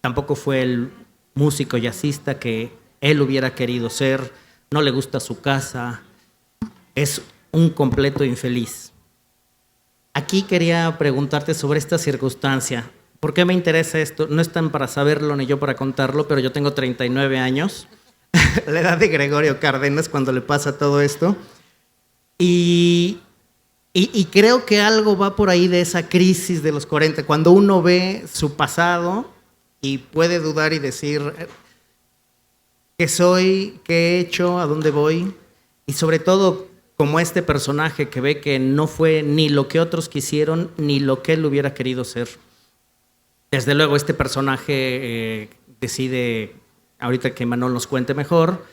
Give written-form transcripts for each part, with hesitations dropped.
tampoco fue el músico jazzista que él hubiera querido ser, no le gusta su casa, es un completo infeliz. Aquí quería preguntarte sobre esta circunstancia. ¿Por qué me interesa esto? No es tan para saberlo ni yo para contarlo, pero yo tengo 39 años, la edad de Gregorio Cárdenas cuando le pasa todo esto. Y creo que algo va por ahí de esa crisis de los 40, cuando uno ve su pasado y puede dudar y decir qué soy, qué he hecho, a dónde voy, y sobre todo como este personaje que ve que no fue ni lo que otros quisieron ni lo que él hubiera querido ser. Desde luego este personaje decide, ahorita que Manol nos cuente mejor,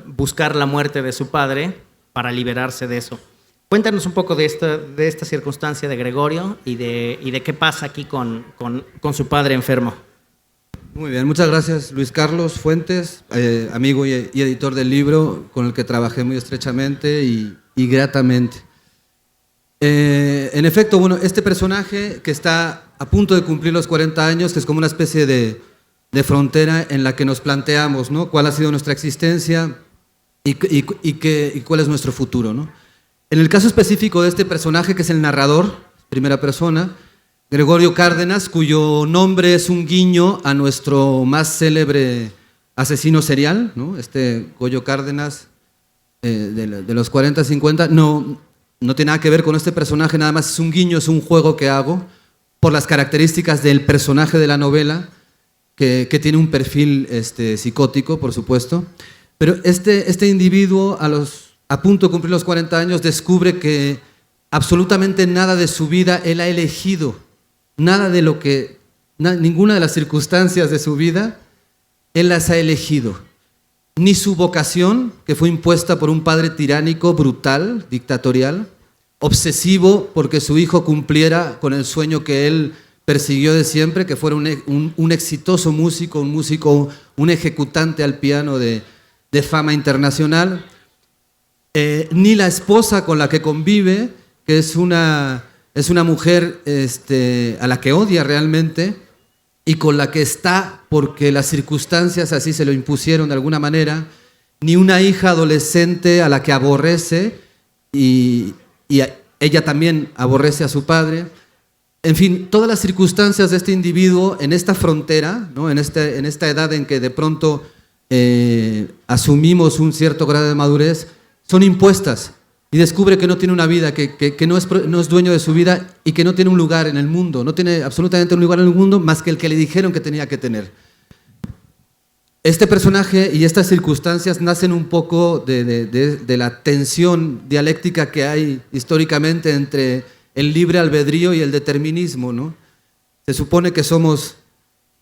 buscar la muerte de su padre para liberarse de eso. Cuéntanos un poco de esta circunstancia de Gregorio y de qué pasa aquí con su padre enfermo. Muy bien, muchas gracias Luis Carlos Fuentes, amigo y editor del libro, con el que trabajé muy estrechamente y gratamente. En efecto, bueno, este personaje que está a punto de cumplir los 40 años, que es como una especie de frontera en la que nos planteamos, ¿no?, cuál ha sido nuestra existencia y cuál es nuestro futuro, ¿no? En el caso específico de este personaje, que es el narrador, primera persona, Gregorio Cárdenas, cuyo nombre es un guiño a nuestro más célebre asesino serial, ¿no? Este Goyo Cárdenas de los 40-50, no tiene nada que ver con este personaje, nada más es un guiño, es un juego que hago por las características del personaje de la novela, que tiene un perfil psicótico, por supuesto. Pero este individuo, a punto de cumplir los 40 años, descubre que absolutamente nada de su vida él ha elegido. Ninguna de las circunstancias de su vida, él las ha elegido. Ni su vocación, que fue impuesta por un padre tiránico, brutal, dictatorial, obsesivo porque su hijo cumpliera con el sueño que él persiguió de siempre, que fuera un exitoso músico, un ejecutante al piano de fama internacional. Ni la esposa con la que convive, que es una mujer a la que odia realmente y con la que está porque las circunstancias así se lo impusieron de alguna manera, ni una hija adolescente a la que aborrece y ella también aborrece a su padre. En fin, todas las circunstancias de este individuo en esta frontera, ¿no?, en esta edad en que de pronto asumimos un cierto grado de madurez, son impuestas. Y descubre que no tiene una vida, que no es dueño de su vida y que no tiene un lugar en el mundo. No tiene absolutamente un lugar en el mundo más que el que le dijeron que tenía que tener. Este personaje y estas circunstancias nacen un poco de la tensión dialéctica que hay históricamente entre el libre albedrío y el determinismo, ¿no? Se supone que somos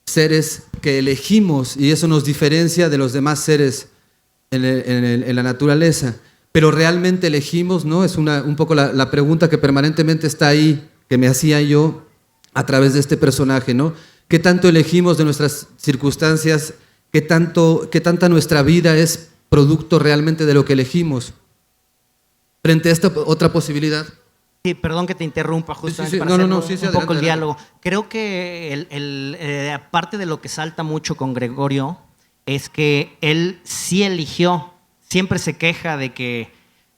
seres que elegimos y eso nos diferencia de los demás seres en la naturaleza. Pero realmente elegimos, ¿no? Es un poco la pregunta que permanentemente está ahí, que me hacía yo a través de este personaje, ¿no? ¿Qué tanto elegimos de nuestras circunstancias? ¿Qué tanta nuestra vida es producto realmente de lo que elegimos? Frente a esta otra posibilidad. Sí, perdón que te interrumpa justamente sí. para hacer un adelante, poco el diálogo. Creo que aparte de lo que salta mucho con Gregorio es que él sí eligió. Siempre se queja de que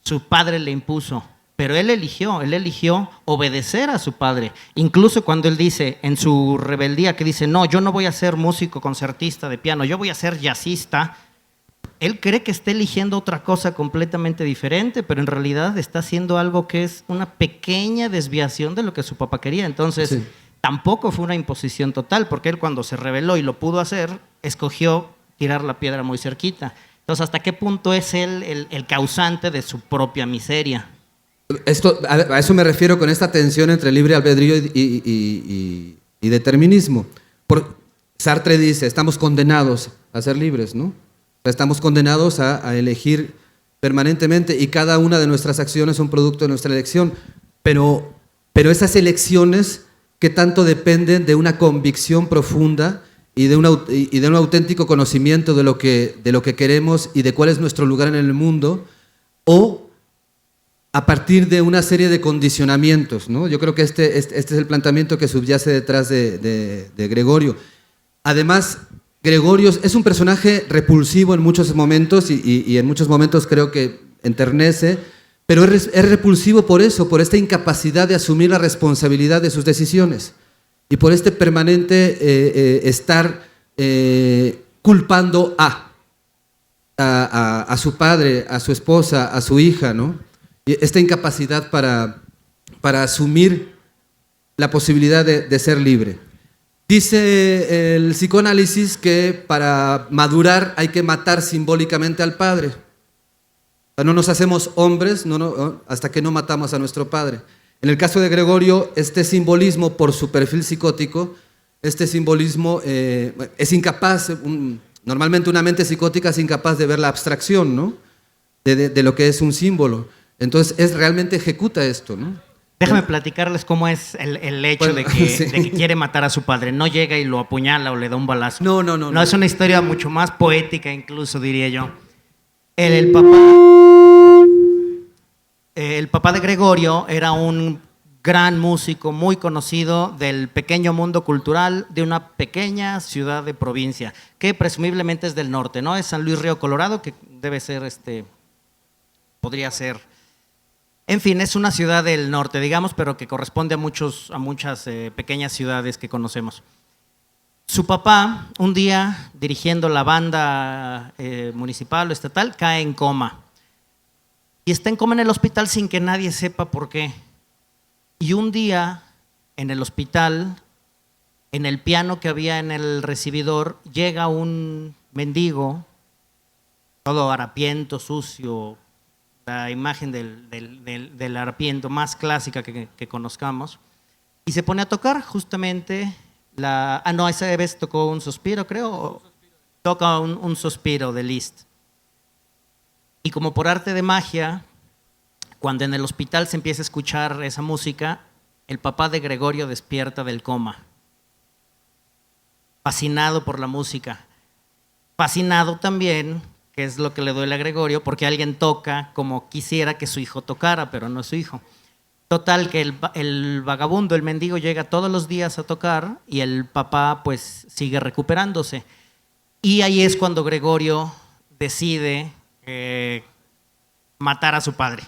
su padre le impuso, pero él eligió obedecer a su padre. Incluso cuando él dice en su rebeldía que dice, no, yo no voy a ser músico concertista de piano, yo voy a ser jazzista, él cree que está eligiendo otra cosa completamente diferente, pero en realidad está haciendo algo que es una pequeña desviación de lo que su papá quería. Entonces, sí, tampoco fue una imposición total, porque él cuando se rebeló y lo pudo hacer, escogió tirar la piedra muy cerquita. Entonces, ¿hasta qué punto es él el causante de su propia miseria? A eso me refiero con esta tensión entre libre albedrío y determinismo. Sartre dice, estamos condenados a ser libres, ¿no? Estamos condenados a elegir permanentemente y cada una de nuestras acciones son producto de nuestra elección. Pero esas elecciones que tanto dependen de una convicción profunda y de un auténtico conocimiento de lo que queremos y de cuál es nuestro lugar en el mundo, o a partir de una serie de condicionamientos, ¿no? Yo creo que este es el planteamiento que subyace detrás de Gregorio. Además, Gregorio es un personaje repulsivo en muchos momentos y en muchos momentos creo que enternece, pero es repulsivo por eso, por esta incapacidad de asumir la responsabilidad de sus decisiones y por este permanente estar culpando a su padre, a su esposa, a su hija, ¿no? Y esta incapacidad para asumir la posibilidad de ser libre. Dice el psicoanálisis que para madurar hay que matar simbólicamente al padre. No nos hacemos hombres hasta que no matamos a nuestro padre. En el caso de Gregorio, este simbolismo, por su perfil psicótico, este simbolismo es incapaz, normalmente una mente psicótica es incapaz de ver la abstracción, ¿no? de lo que es un símbolo. Entonces, realmente ejecuta esto, ¿no? Déjame platicarles cómo es el hecho de que quiere matar a su padre. No llega y lo apuñala o le da un balazo. No, es una historia mucho más poética, incluso, diría yo. El papá de Gregorio era un gran músico muy conocido del pequeño mundo cultural de una pequeña ciudad de provincia, que presumiblemente es del norte, ¿no? Es San Luis Río Colorado, que debe ser, podría ser... En fin, es una ciudad del norte, digamos, pero que corresponde a muchas pequeñas ciudades que conocemos. Su papá, un día, dirigiendo la banda municipal o estatal, cae en coma. Y está en coma en el hospital sin que nadie sepa por qué. Y un día, en el hospital, en el piano que había en el recibidor, llega un mendigo, todo harapiento, sucio, la imagen del harapiento más clásica que conozcamos, y se pone a tocar justamente esa vez tocó un suspiro, creo, toca un suspiro de Liszt. Y como por arte de magia, cuando en el hospital se empieza a escuchar esa música, el papá de Gregorio despierta del coma, fascinado por la música, fascinado también, que es lo que le duele a Gregorio, porque alguien toca como quisiera que su hijo tocara, pero no es su hijo. Total, que el vagabundo, el mendigo, llega todos los días a tocar y el papá pues sigue recuperándose. Y ahí es cuando Gregorio decide matar a su padre.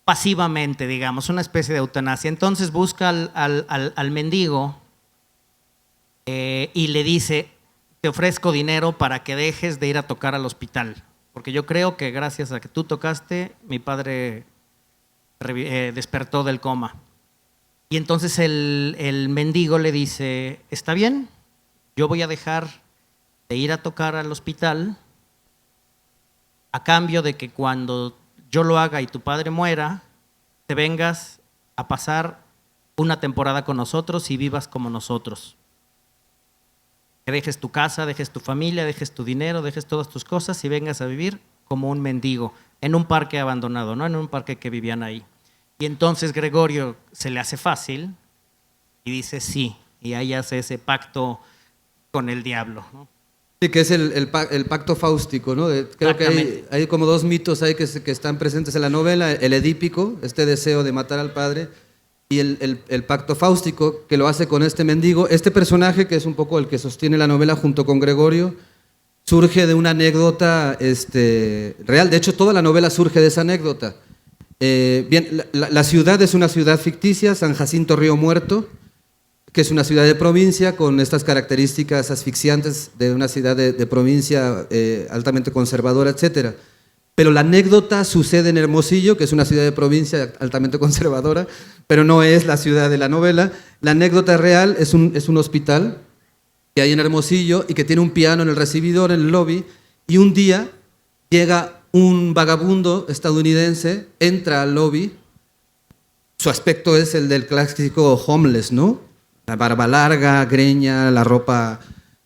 Pasivamente, digamos, una especie de eutanasia. Entonces busca al mendigo y le dice: te ofrezco dinero para que dejes de ir a tocar al hospital, porque yo creo que gracias a que tú tocaste, mi padre despertó del coma. Y entonces el mendigo le dice: está bien, yo voy a dejar de ir a tocar al hospital a cambio de que cuando yo lo haga y tu padre muera, te vengas a pasar una temporada con nosotros y vivas como nosotros. Que dejes tu casa, dejes tu familia, dejes tu dinero, dejes todas tus cosas y vengas a vivir como un mendigo en un parque abandonado, ¿no? En un parque que vivían ahí. Y entonces Gregorio se le hace fácil y dice sí, y ahí hace ese pacto con el diablo, ¿no? Sí, que es el pacto fáustico, ¿no? Creo que hay como dos mitos ahí que están presentes en la novela: el edípico, este deseo de matar al padre, y el pacto fáustico, que lo hace con este mendigo. Este personaje, que es un poco el que sostiene la novela junto con Gregorio, surge de una anécdota real. De hecho, toda la novela surge de esa anécdota. Bien, la ciudad es una ciudad ficticia, San Jacinto Río Muerto, que es una ciudad de provincia con estas características asfixiantes de una ciudad de provincia altamente conservadora, etcétera. Pero la anécdota sucede en Hermosillo, que es una ciudad de provincia altamente conservadora, pero no es la ciudad de la novela. La anécdota real es un hospital que hay en Hermosillo y que tiene un piano en el recibidor, en el lobby, y un día llega un vagabundo estadounidense, entra al lobby. Su aspecto es el del clásico homeless, ¿no? La barba larga, greña, la ropa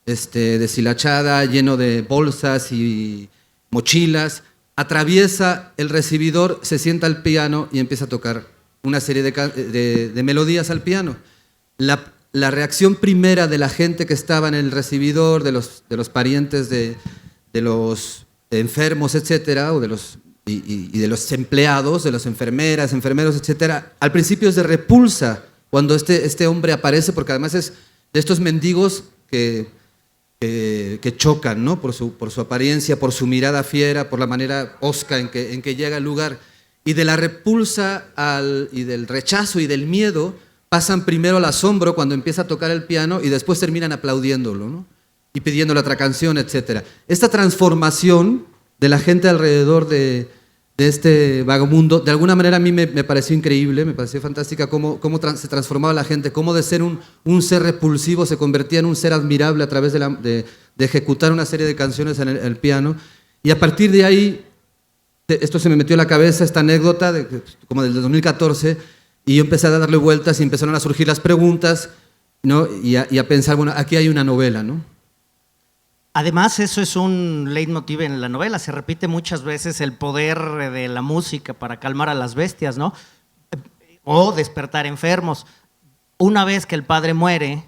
deshilachada, lleno de bolsas y mochilas. Atraviesa el recibidor, se sienta al piano y empieza a tocar una serie de melodías al piano. La reacción primera de la gente que estaba en el recibidor, de los parientes de los enfermos, etcétera, o de los y de los empleados, de las enfermeras, enfermeros, etcétera, al principio es de repulsa cuando este hombre aparece, porque además es de estos mendigos que chocan, ¿no? Por su apariencia, por su mirada fiera, por la manera hosca en que llega al lugar. Y de la repulsa y del rechazo y del miedo pasan primero al asombro cuando empieza a tocar el piano y después terminan aplaudiéndolo, ¿no? Y pidiéndole otra canción, etcétera. Esta transformación de la gente alrededor de este vagabundo, de alguna manera a mí me pareció increíble, me pareció fantástica cómo se transformaba la gente, cómo de ser un ser repulsivo se convertía en un ser admirable a través de ejecutar una serie de canciones en el piano. Y a partir de ahí, esto se me metió en la cabeza, esta anécdota, como del 2014, y yo empecé a darle vueltas y empezaron a surgir las preguntas, ¿no? y a pensar, bueno, aquí hay una novela, ¿no? Además, eso es un leitmotiv en la novela. Se repite muchas veces el poder de la música para calmar a las bestias, ¿no? O despertar enfermos. Una vez que el padre muere,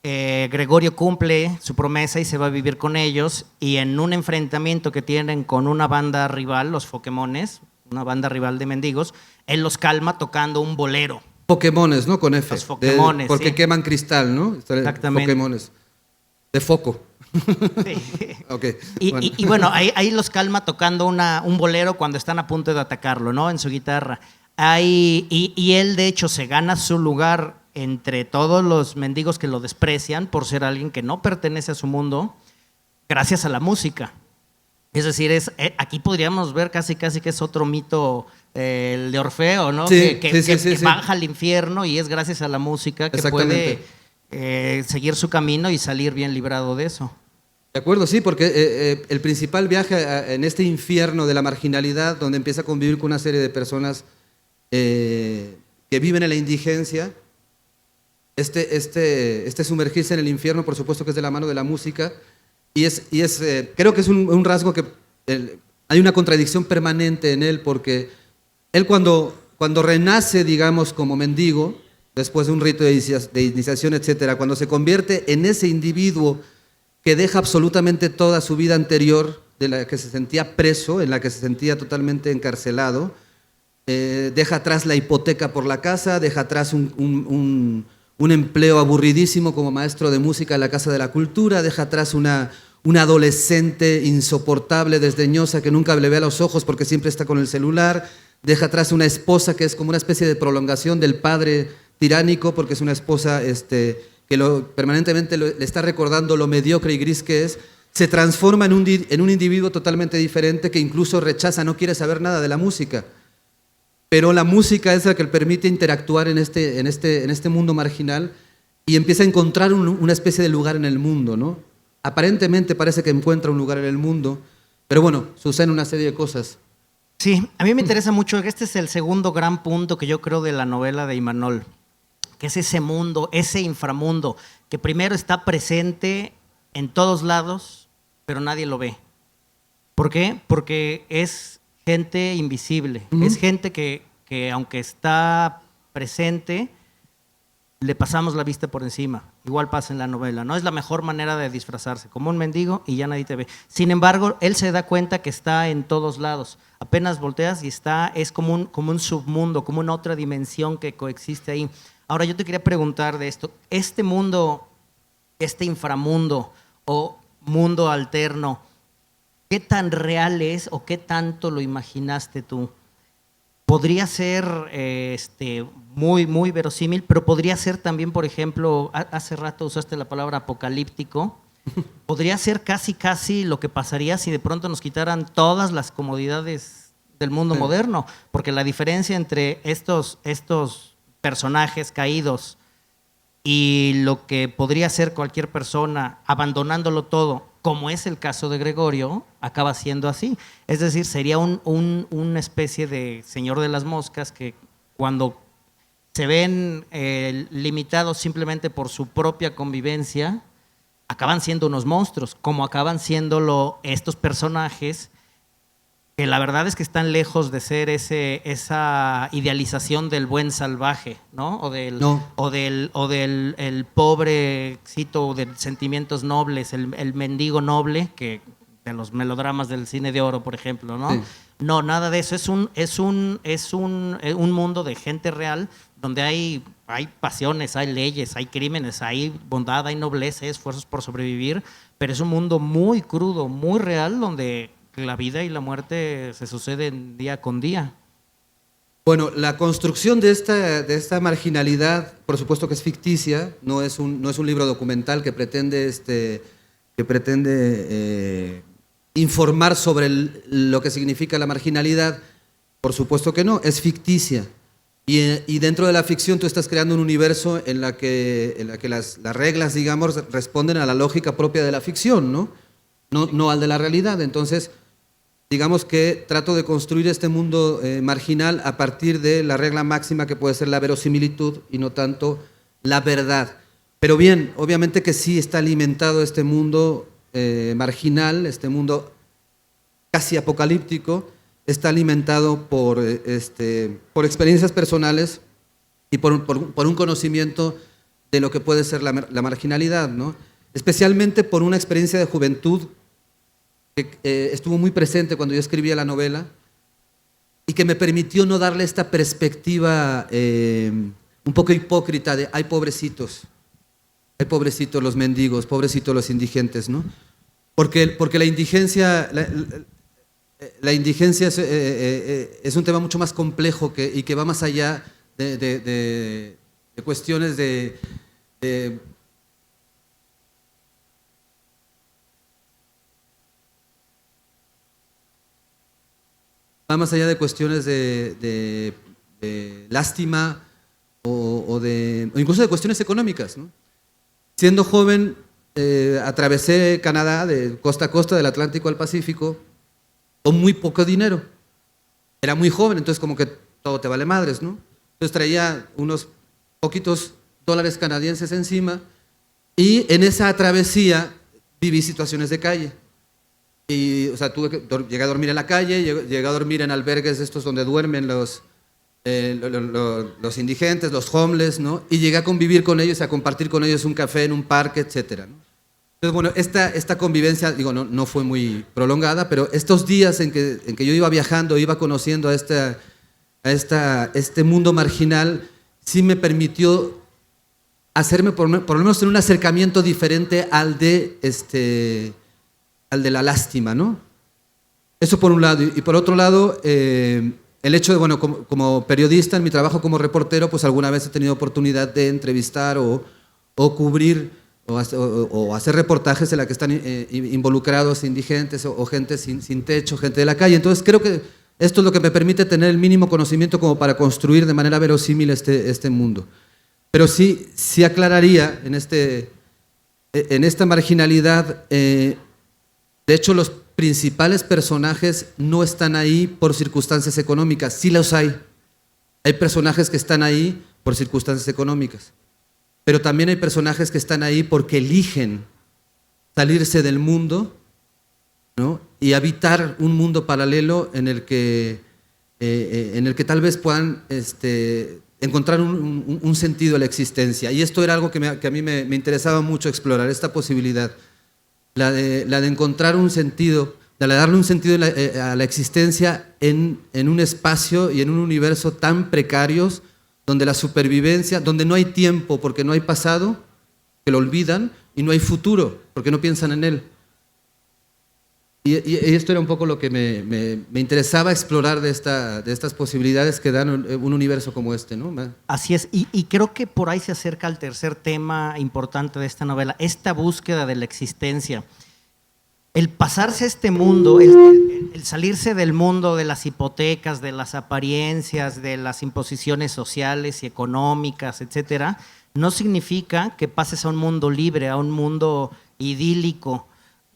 Gregorio cumple su promesa y se va a vivir con ellos. Y en un enfrentamiento que tienen con una banda rival, los Pokémones, una banda rival de mendigos, él los calma tocando un bolero. Pokémones, ¿no? Con F. Los Pokémones, porque sí. Queman cristal, ¿no? Exactamente. Pokémones. De foco. Sí. Okay, y bueno, ahí los calma tocando un bolero cuando están a punto de atacarlo, ¿no? En su guitarra. Y él, de hecho, se gana su lugar entre todos los mendigos que lo desprecian por ser alguien que no pertenece a su mundo, gracias a la música. Es decir, aquí podríamos ver casi que es otro mito, el de Orfeo, ¿no? Sí, que baja al infierno y es gracias a la música que puede seguir su camino y salir bien librado de eso. De acuerdo, sí, porque el principal viaje en este infierno de la marginalidad, donde empieza a convivir con una serie de personas que viven en la indigencia, este sumergirse en el infierno, por supuesto que es de la mano de la música, creo que es un rasgo que hay una contradicción permanente en él, porque él cuando renace, digamos, como mendigo, después de un rito de iniciación, etcétera, cuando se convierte en ese individuo que deja absolutamente toda su vida anterior, de la que se sentía preso, en la que se sentía totalmente encarcelado, deja atrás la hipoteca por la casa, deja atrás un empleo aburridísimo como maestro de música en la Casa de la Cultura, deja atrás una adolescente insoportable, desdeñosa, que nunca le ve a los ojos porque siempre está con el celular, deja atrás una esposa que es como una especie de prolongación del padre tiránico, porque es una esposa que permanentemente le está recordando lo mediocre y gris que es. Se transforma en un individuo totalmente diferente que incluso rechaza, no quiere saber nada de la música. Pero la música es la que le permite interactuar en este mundo marginal y empieza a encontrar una especie de lugar en el mundo, ¿no? Aparentemente parece que encuentra un lugar en el mundo, pero bueno, suceden una serie de cosas. Sí, a mí me interesa mucho, este es el segundo gran punto que yo creo de la novela de Imanol, que es ese mundo, ese inframundo, que primero está presente en todos lados, pero nadie lo ve. ¿Por qué? Porque es gente invisible, es gente que aunque está presente, le pasamos la vista por encima. Igual pasa en la novela, ¿no? Es la mejor manera de disfrazarse, como un mendigo y ya nadie te ve. Sin embargo, él se da cuenta que está en todos lados. Apenas volteas y es como un submundo, como una otra dimensión que coexiste ahí. Ahora yo te quería preguntar de esto, este mundo, este inframundo o mundo alterno, ¿qué tan real es o qué tanto lo imaginaste tú? Podría ser muy, muy verosímil, pero podría ser también, por ejemplo, hace rato usaste la palabra apocalíptico, podría ser casi lo que pasaría si de pronto nos quitaran todas las comodidades del mundo moderno, porque la diferencia entre estos personajes caídos y lo que podría ser cualquier persona abandonándolo todo, como es el caso de Gregorio, acaba siendo así. Es decir, sería una especie de señor de las moscas que cuando se ven limitados simplemente por su propia convivencia, acaban siendo unos monstruos, como acaban siendo estos personajes que la verdad es que están lejos de ser esa idealización del buen salvaje, ¿no? O del el pobrecito de sentimientos nobles, el mendigo noble, que los melodramas del cine de oro, por ejemplo, ¿no? Sí. No, nada de eso. Es un mundo de gente real donde hay pasiones, hay leyes, hay crímenes, hay bondad, hay nobleza, hay esfuerzos por sobrevivir, pero es un mundo muy crudo, muy real, donde la vida y la muerte se suceden día con día. Bueno, la construcción de esta marginalidad, por supuesto que es ficticia, no es un libro documental que pretende, informar sobre lo que significa la marginalidad. Por supuesto que no, es ficticia. Y dentro de la ficción tú estás creando un universo en la que las reglas, digamos, responden a la lógica propia de la ficción, ¿no? No al de la realidad. Entonces, digamos que trato de construir este mundo marginal a partir de la regla máxima que puede ser la verosimilitud y no tanto la verdad. Pero bien, obviamente que sí está alimentado este mundo marginal, este mundo casi apocalíptico, está alimentado por experiencias personales y por un conocimiento de lo que puede ser la marginalidad, ¿no? Especialmente por una experiencia de juventud que estuvo muy presente cuando yo escribía la novela y que me permitió no darle esta perspectiva un poco hipócrita de hay pobrecitos los mendigos, pobrecitos los indigentes, ¿no? Porque la indigencia, la indigencia es un tema mucho más complejo y que va más allá de cuestiones de va más allá de cuestiones de lástima o incluso de cuestiones económicas, ¿no? Siendo joven, atravesé Canadá de costa a costa, del Atlántico al Pacífico, con muy poco dinero. Era muy joven, entonces como que todo te vale madres, ¿no? Entonces traía unos poquitos dólares canadienses encima y en esa travesía viví situaciones de calle. Y, o sea, llegué a dormir en la calle, llegué a dormir en albergues estos donde duermen los indigentes, los homeless, ¿no? Y llegué a convivir con ellos, a compartir con ellos un café en un parque, etcétera, ¿no? Entonces, bueno, esta convivencia, digo, no fue muy prolongada, pero estos días en que yo iba viajando, iba conociendo a este mundo marginal, sí me permitió hacerme por lo menos tener un acercamiento diferente al de la lástima, ¿no? Eso por un lado. Y por otro lado, el hecho de, bueno, como periodista, en mi trabajo como reportero, pues alguna vez he tenido oportunidad de entrevistar o cubrir o hacer reportajes en la que están involucrados indigentes o gente sin techo, gente de la calle. Entonces creo que esto es lo que me permite tener el mínimo conocimiento como para construir de manera verosímil este mundo. Pero sí aclararía en esta marginalidad, de hecho los principales personajes no están ahí por circunstancias económicas, sí los hay. Hay personajes que están ahí por circunstancias económicas, pero también hay personajes que están ahí porque eligen salirse del mundo, ¿no? Y habitar un mundo paralelo en el que tal vez puedan encontrar un sentido a la existencia. Y esto era algo que a mí me interesaba mucho explorar, esta posibilidad. La de encontrar un sentido, de darle un sentido a la existencia en un espacio y en un universo tan precarios, donde la supervivencia, donde no hay tiempo porque no hay pasado, que lo olvidan, y no hay futuro porque no piensan en él. Y esto era un poco lo que me interesaba explorar de estas posibilidades que dan un universo como este, ¿no? Así es, y creo que por ahí se acerca al tercer tema importante de esta novela, esta búsqueda de la existencia. El pasarse a este mundo, el salirse del mundo de las hipotecas, de las apariencias, de las imposiciones sociales y económicas, etcétera, no significa que pases a un mundo libre, a un mundo idílico.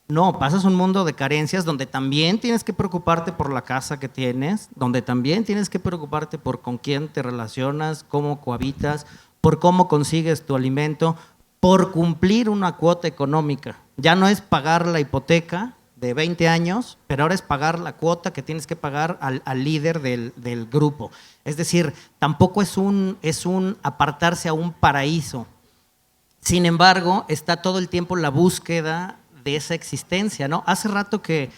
No, pasas a un mundo de carencias donde también tienes que preocuparte por la casa que tienes, donde también tienes que preocuparte por con quién te relacionas, cómo cohabitas, por cómo consigues tu alimento, por cumplir una cuota económica. Ya no es pagar la hipoteca de 20 años, pero ahora es pagar la cuota que tienes que pagar al líder del grupo. Es decir, tampoco es un apartarse a un paraíso. Sin embargo, está todo el tiempo la búsqueda de esa existencia, ¿no? Hace rato que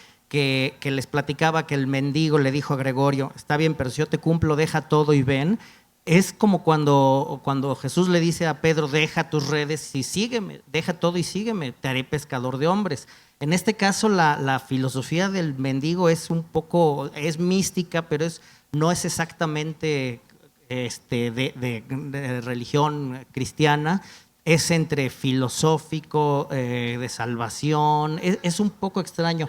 les platicaba que el mendigo le dijo a Gregorio, está bien, pero si yo te cumplo, deja todo y ven. Es como cuando Jesús le dice a Pedro, deja tus redes y sígueme, deja todo y sígueme, te haré pescador de hombres. En este caso, la filosofía del mendigo es un poco, es mística, pero no es exactamente de religión cristiana, es entre filosófico, de salvación, es un poco extraño.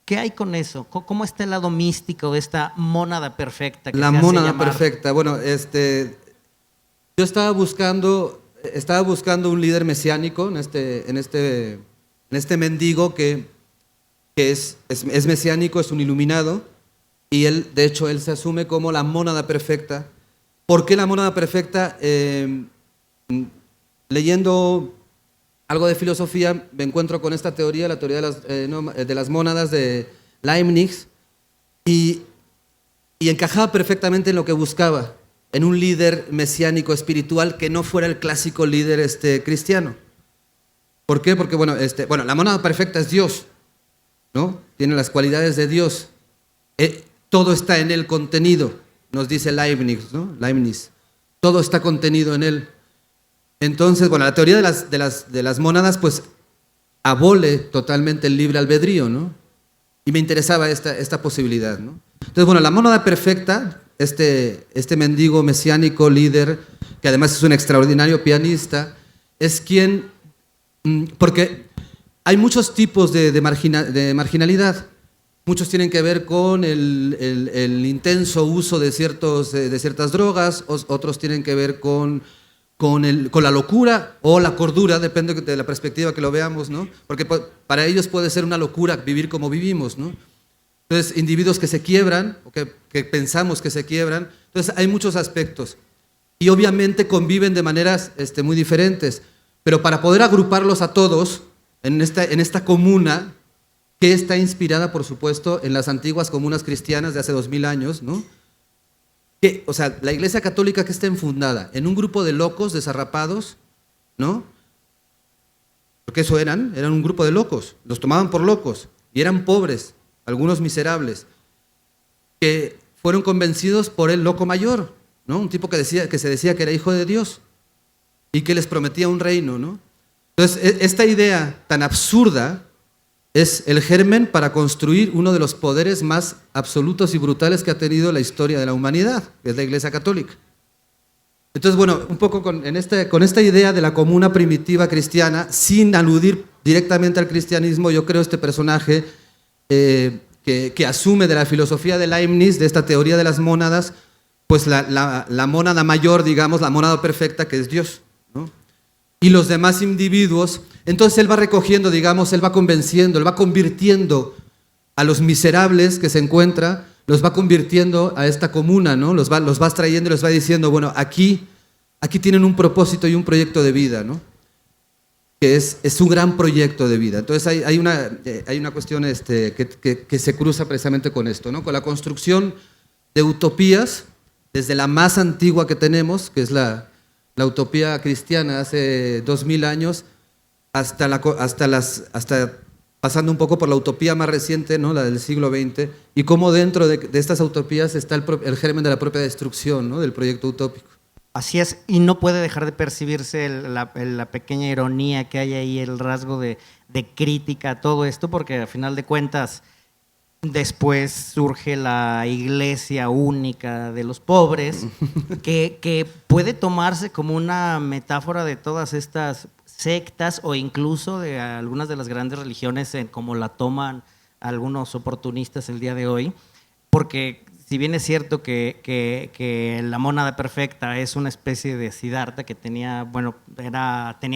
¿Qué hay con eso? ¿Cómo está el lado místico de esta mónada perfecta? La mónada perfecta. Bueno, yo estaba buscando un líder mesiánico en este mendigo que es mesiánico, es un iluminado, y de hecho, él se asume como la mónada perfecta. ¿Por qué la mónada perfecta? Leyendo algo de filosofía, me encuentro con esta teoría, la teoría de las mónadas de Leibniz, y encajaba perfectamente en lo que buscaba, en un líder mesiánico espiritual que no fuera el clásico líder cristiano. ¿Por qué? Porque la mónada perfecta es Dios, ¿no? Tiene las cualidades de Dios. Todo está en el contenido, nos dice Leibniz, ¿no? Leibniz. Todo está contenido en él. Entonces, la teoría de las mónadas, pues, abole totalmente el libre albedrío, ¿no? Y me interesaba esta posibilidad, ¿no? Entonces, la mónada perfecta, este mendigo mesiánico líder, que además es un extraordinario pianista, es quien, porque hay muchos tipos de marginalidad. Muchos tienen que ver con el intenso uso de ciertas drogas, otros tienen que ver con la locura o la cordura, depende de la perspectiva que lo veamos, ¿no? Porque para ellos puede ser una locura vivir como vivimos, ¿no? Entonces, individuos que se quiebran, o que pensamos que se quiebran, entonces hay muchos aspectos. Y obviamente conviven de maneras muy diferentes, pero para poder agruparlos a todos en esta comuna, que está inspirada, por supuesto, en las antiguas comunas cristianas de hace 2000 años, ¿no? La Iglesia Católica que está enfundada en un grupo de locos desarrapados, ¿no? Porque eso eran un grupo de locos, los tomaban por locos y eran pobres, algunos miserables, que fueron convencidos por el loco mayor, ¿no? Un tipo que se decía que era hijo de Dios y que les prometía un reino, ¿no? Entonces, esta idea tan absurda es el germen para construir uno de los poderes más absolutos y brutales que ha tenido la historia de la humanidad, que es la Iglesia Católica. Entonces, un poco con esta idea de la comuna primitiva cristiana, sin aludir directamente al cristianismo, yo creo este personaje que asume de la filosofía de Leibniz, de esta teoría de las mónadas, pues la mónada mayor, digamos, la mónada perfecta, que es Dios, ¿no? Y los demás individuos, entonces él va recogiendo, digamos, él va convenciendo, él va convirtiendo a los miserables que se encuentra, los va convirtiendo a esta comuna, ¿no? Los va trayendo y les va diciendo, aquí tienen un propósito y un proyecto de vida, ¿no? Que es un gran proyecto de vida. Entonces hay una cuestión que se cruza precisamente con esto, ¿no? Con la construcción de utopías, desde la más antigua que tenemos, que es la utopía cristiana hace 2000 años, hasta pasando un poco por la utopía más reciente, ¿no? La del siglo XX, y cómo dentro de estas utopías está el germen de la propia destrucción, ¿no? Del proyecto utópico. Así es, y no puede dejar de percibirse la pequeña ironía que hay ahí, el rasgo de crítica a todo esto, porque al final de cuentas después surge la iglesia única de los pobres, que puede tomarse como una metáfora de todas estas sectas o incluso de algunas de las grandes religiones, como la toman algunos oportunistas el día de hoy, porque si bien es cierto que la mónada perfecta es una especie de Siddhartha que tenía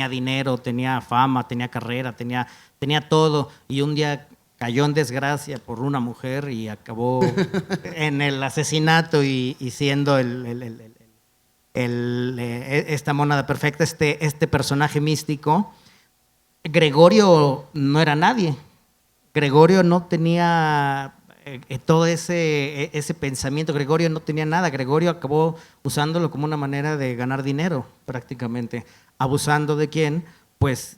dinero, tenía fama, tenía carrera, tenía todo, y un día cayó en desgracia por una mujer y acabó en el asesinato y siendo esta mónada perfecta, este personaje místico. Gregorio no era nadie. Gregorio no tenía todo ese pensamiento. Gregorio no tenía nada. Gregorio acabó usándolo como una manera de ganar dinero, prácticamente. ¿Abusando de quién? Pues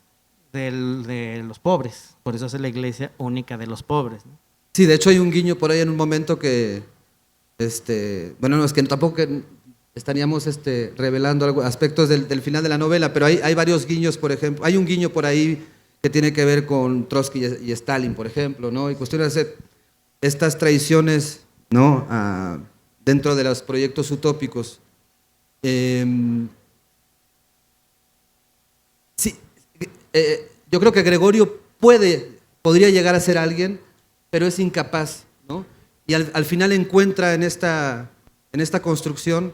de los pobres, por eso es la iglesia única de los pobres, ¿no? Sí, de hecho hay un guiño por ahí en un momento que, bueno, no, es que tampoco estaríamos revelando aspectos del final de la novela, pero hay varios guiños, por ejemplo, hay un guiño por ahí que tiene que ver con Trotsky y Stalin, por ejemplo, ¿no? Y cuestiones de estas traiciones, ¿no? Dentro de los proyectos utópicos. Sí, yo creo que Gregorio podría llegar a ser alguien, pero es incapaz, ¿no? Y al final encuentra en esta construcción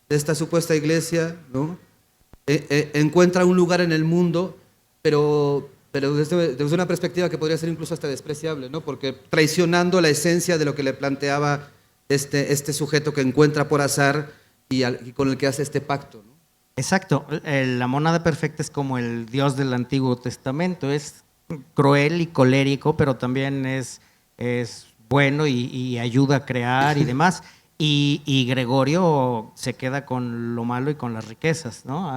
de esta supuesta iglesia, ¿no? Encuentra un lugar en el mundo, pero desde una perspectiva que podría ser incluso hasta despreciable, ¿no? Porque traicionando la esencia de lo que le planteaba este sujeto que encuentra por azar y con el que hace este pacto, ¿no? Exacto, la monada perfecta es como el Dios del Antiguo Testamento, es cruel y colérico, pero también es bueno y ayuda a crear y demás. Y Gregorio se queda con lo malo y con las riquezas, ¿no?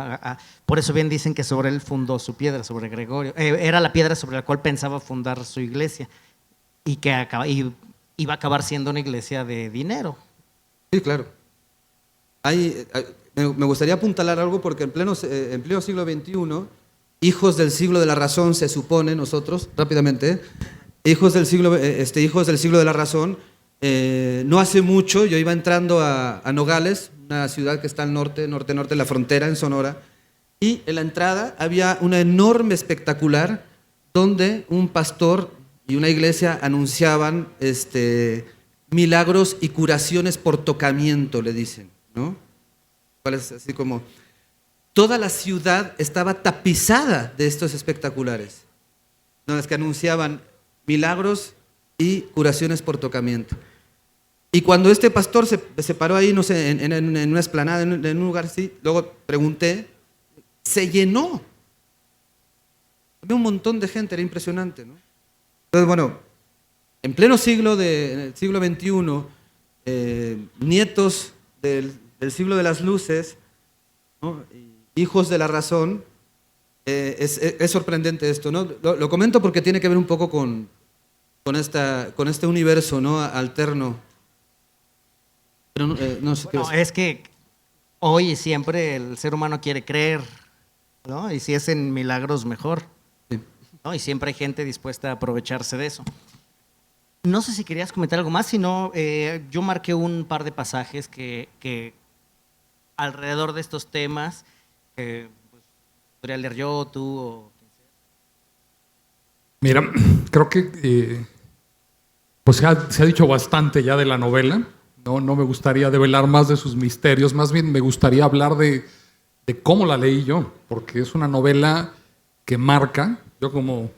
Por eso bien dicen que sobre él fundó su piedra, sobre Gregorio. Era la piedra sobre la cual pensaba fundar su iglesia y que iba a acabar siendo una iglesia de dinero. Sí, claro. Me gustaría apuntalar algo porque en pleno siglo XXI, hijos del siglo de la razón, se supone nosotros, rápidamente, hijos del siglo de la razón, no hace mucho yo iba entrando a Nogales, una ciudad que está al norte de la frontera, en Sonora, y en la entrada había una enorme espectacular donde un pastor y una iglesia anunciaban milagros y curaciones por tocamiento, le dicen, ¿no? Es así como toda la ciudad estaba tapizada de estos espectaculares, ¿no? Las que anunciaban milagros y curaciones por tocamiento. Y cuando este pastor se paró ahí, no sé, en una explanada, en un lugar así, luego pregunté, se llenó. Había un montón de gente, era impresionante, ¿no? Entonces, bueno, en pleno siglo XXI, nietos del siglo de las luces, ¿no? Hijos de la razón, es sorprendente esto, ¿no? Lo comento porque tiene que ver un poco con este universo, ¿no? Alterno. Pero no sé Bueno, es que hoy y siempre el ser humano quiere creer, ¿no? Y si es en milagros, mejor. Sí. ¿No? Y siempre hay gente dispuesta a aprovecharse de eso. No sé si querías comentar algo más, sino yo marqué un par de pasajes que alrededor de estos temas, pues, podría leer yo, tú o quien sea. Mira, creo que pues se ha dicho bastante ya de la novela. No me gustaría develar más de sus misterios, más bien me gustaría hablar de cómo la leí yo, porque es una novela que marca. Yo, como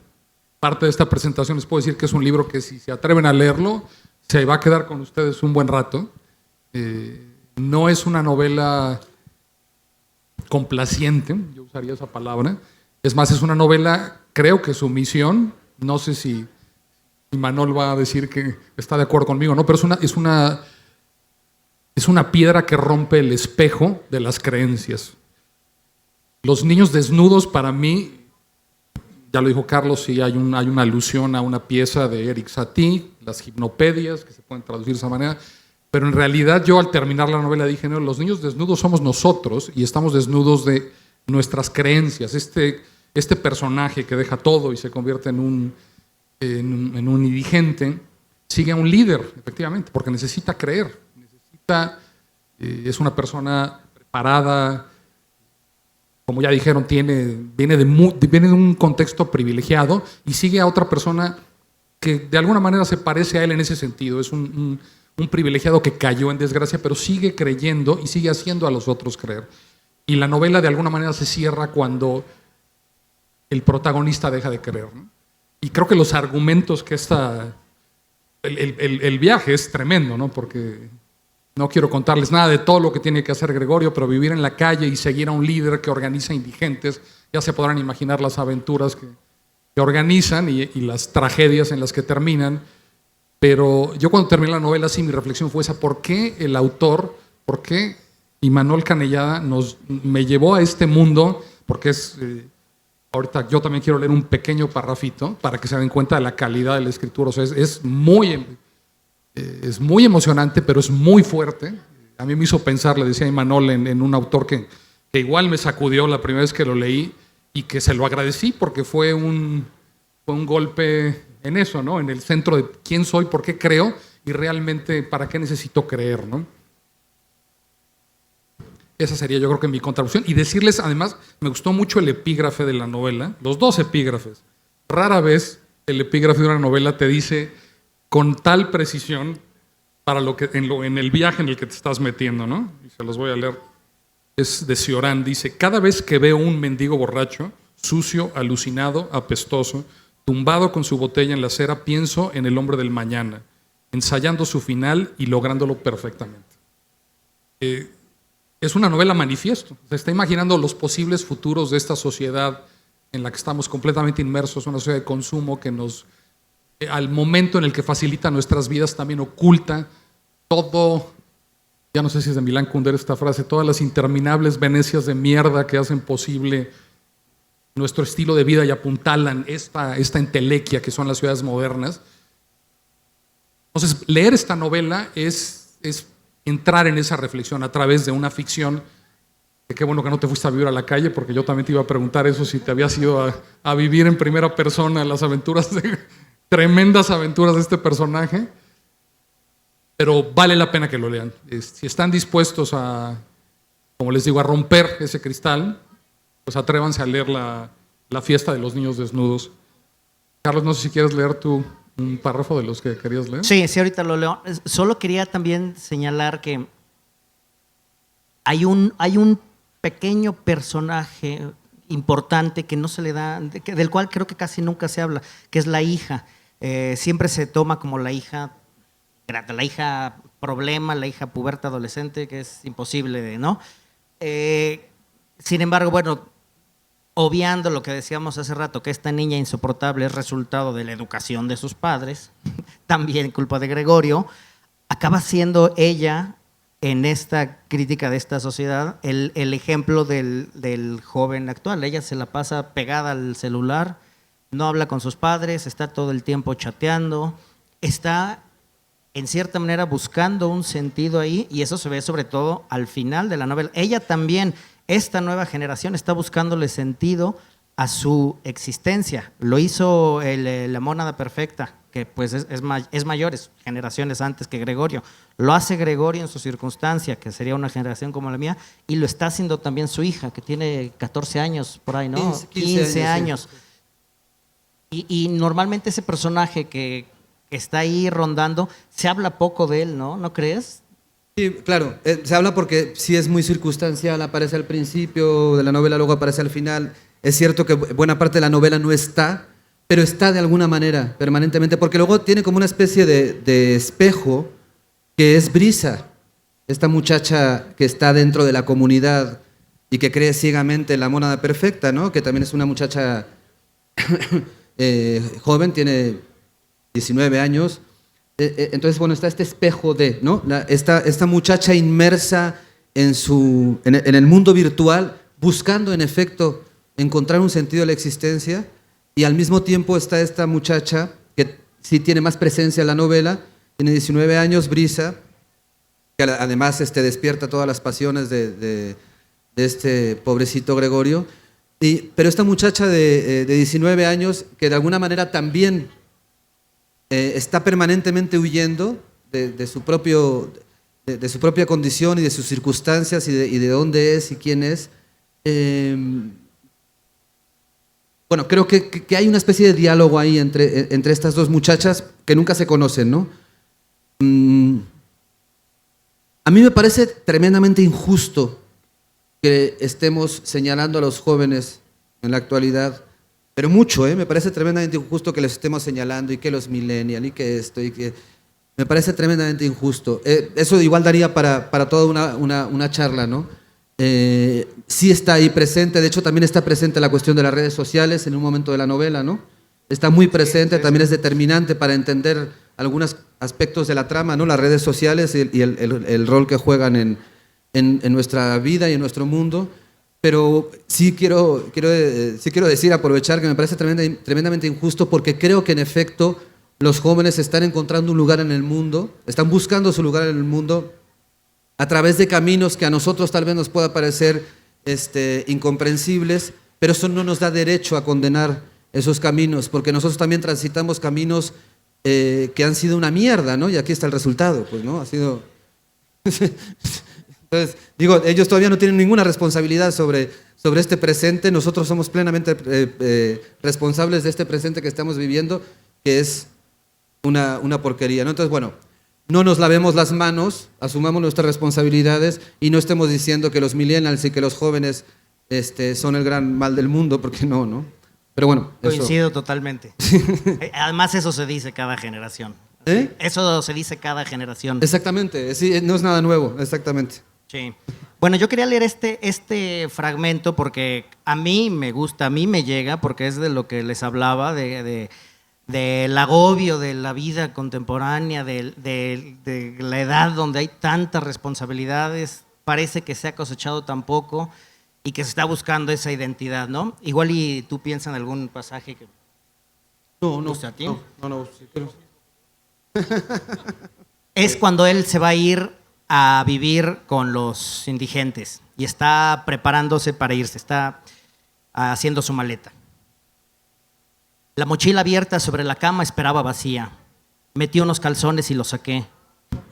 parte de esta presentación, les puedo decir que es un libro que, si se atreven a leerlo, se va a quedar con ustedes un buen rato. No es una novela complaciente, yo usaría esa palabra. Es más, es una novela, creo que su misión, no sé si Imanol va a decir que está de acuerdo conmigo, no, pero es una piedra que rompe el espejo de las creencias. Los niños desnudos, para mí, ya lo dijo Carlos, sí hay una alusión a una pieza de Eric Satie, las gimnopedias, que se pueden traducir de esa manera, pero en realidad yo, al terminar la novela, dije, no, los niños desnudos somos nosotros y estamos desnudos de nuestras creencias. Este personaje que deja todo y se convierte en un indigente, sigue a un líder, efectivamente, porque necesita creer, es una persona preparada, como ya dijeron, viene de un contexto privilegiado y sigue a otra persona que de alguna manera se parece a él en ese sentido. Es un privilegiado que cayó en desgracia, pero sigue creyendo y sigue haciendo a los otros creer. Y la novela de alguna manera se cierra cuando el protagonista deja de creer, ¿no? Y creo que los argumentos que el viaje es tremendo, ¿no? Porque no quiero contarles nada de todo lo que tiene que hacer Gregorio, pero vivir en la calle y seguir a un líder que organiza indigentes, ya se podrán imaginar las aventuras que organizan y las tragedias en las que terminan. Pero yo, cuando terminé la novela, sí, mi reflexión fue esa: ¿por qué el autor, por qué Imanol Canellada me llevó a este mundo? Porque es ahorita yo también quiero leer un pequeño parrafito para que se den cuenta de la calidad de la escritura. O sea, es muy emocionante, pero es muy fuerte. A mí me hizo pensar, le decía a Imanol, en un autor que igual me sacudió la primera vez que lo leí y que se lo agradecí porque fue un golpe en eso, ¿no? En el centro de quién soy, por qué creo y realmente para qué necesito creer, ¿no? Esa sería yo creo que mi contribución. Y decirles, además, me gustó mucho el epígrafe de la novela, los dos epígrafes. Rara vez el epígrafe de una novela te dice con tal precisión para en el viaje en el que te estás metiendo, ¿no? Y se los voy a leer. Es de Cioran, dice: cada vez que veo un mendigo borracho, sucio, alucinado, apestoso, tumbado con su botella en la acera, pienso en el hombre del mañana, ensayando su final y lográndolo perfectamente. Es una novela manifiesto. Se está imaginando los posibles futuros de esta sociedad en la que estamos completamente inmersos, una sociedad de consumo que nos, al momento en el que facilita nuestras vidas, también oculta todo, ya no sé si es de Milán Kundera esta frase, todas las interminables venecias de mierda que hacen posible nuestro estilo de vida y apuntalan esta entelequia que son las ciudades modernas. Entonces, leer esta novela es entrar en esa reflexión a través de una ficción. Que qué bueno que no te fuiste a vivir a la calle, porque yo también te iba a preguntar eso, si te habías ido a vivir en primera persona las aventuras, tremendas aventuras de este personaje. Pero vale la pena que lo lean. Si están dispuestos a, como les digo, a romper ese cristal, pues atrévanse a leer la fiesta de los niños desnudos. Carlos, no sé si quieres leer tú un párrafo de los que querías leer. Sí, ahorita lo leo. Solo quería también señalar que hay un pequeño personaje importante que no se le da, del cual creo que casi nunca se habla, que es la hija. Siempre se toma como la hija problema, la hija puberta adolescente, que es imposible ¿no? Sin embargo, bueno, obviando lo que decíamos hace rato, que esta niña insoportable es resultado de la educación de sus padres, también culpa de Gregorio, acaba siendo ella, en esta crítica de esta sociedad, el ejemplo del joven actual. Ella se la pasa pegada al celular, no habla con sus padres, está todo el tiempo chateando, está en cierta manera buscando un sentido ahí, y eso se ve sobre todo al final de la novela. Ella también, esta nueva generación, está buscándole sentido a su existencia. Lo hizo la Mónada Perfecta, que pues es mayores generaciones antes que Gregorio. Lo hace Gregorio en su circunstancia, que sería una generación como la mía, y lo está haciendo también su hija, que tiene 14 años por ahí, ¿no? 15 años. Sí. Y normalmente ese personaje que está ahí rondando, se habla poco de él, ¿no? ¿No crees? Sí, claro, se habla porque sí es muy circunstancial, aparece al principio de la novela, luego aparece al final. Es cierto que buena parte de la novela no está, pero está de alguna manera, permanentemente, porque luego tiene como una especie de espejo que es Brisa, esta muchacha que está dentro de la comunidad y que cree ciegamente en la Mónada Perfecta, ¿no? Que también es una muchacha joven, tiene 19 años. Entonces, bueno, está este espejo de, ¿no? Esta muchacha inmersa en el mundo virtual, buscando en efecto encontrar un sentido de la existencia, y al mismo tiempo está esta muchacha que sí tiene más presencia en la novela, tiene 19 años, Brisa, que además despierta todas las pasiones de este pobrecito Gregorio, pero esta muchacha de 19 años que de alguna manera también está permanentemente huyendo de su propia condición y de sus circunstancias y de dónde es y quién es. Bueno, creo que hay una especie de diálogo ahí entre estas dos muchachas que nunca se conocen, ¿no? A mí me parece tremendamente injusto que estemos señalando a los jóvenes en la actualidad, pero mucho, me parece tremendamente injusto que les estemos señalando, y que los millennials, y que esto, y que... Me parece tremendamente injusto. Eso igual daría para toda una charla, ¿no? Sí está ahí presente, de hecho también está presente la cuestión de las redes sociales en un momento de la novela, ¿no? Está muy presente, también es determinante para entender algunos aspectos de la trama, ¿no? Las redes sociales y el rol que juegan en nuestra vida y en nuestro mundo. pero sí quiero decir, aprovechar que me parece tremendamente injusto, porque creo que en efecto los jóvenes están encontrando un lugar en el mundo, están buscando su lugar en el mundo a través de caminos que a nosotros tal vez nos pueda parecer incomprensibles, pero eso no nos da derecho a condenar esos caminos, porque nosotros también transitamos caminos que han sido una mierda, ¿no? Y aquí está el resultado, pues, ¿no? Ha sido... Entonces, digo, ellos todavía no tienen ninguna responsabilidad sobre este presente, nosotros somos plenamente responsables de este presente que estamos viviendo, que es una porquería, ¿no? Entonces, bueno, no nos lavemos las manos, asumamos nuestras responsabilidades y no estemos diciendo que los millennials y que los jóvenes son el gran mal del mundo, porque no, ¿no? Pero bueno, coincido totalmente. Además, eso se dice cada generación. Eso se dice cada generación. Exactamente, sí, no es nada nuevo, exactamente. Sí. Bueno, yo quería leer este fragmento porque a mí me gusta, a mí me llega, porque es de lo que les hablaba, del agobio de la vida contemporánea, de la edad donde hay tantas responsabilidades, parece que se ha cosechado tan poco y que se está buscando esa identidad, ¿no? Igual y tú piensas en algún pasaje que... No, ¿a ti? No, sí, pero... Es cuando él se va a ir a vivir con los indigentes y está preparándose para irse, está haciendo su maleta. La mochila abierta sobre la cama esperaba vacía. Metí unos calzones y los saqué.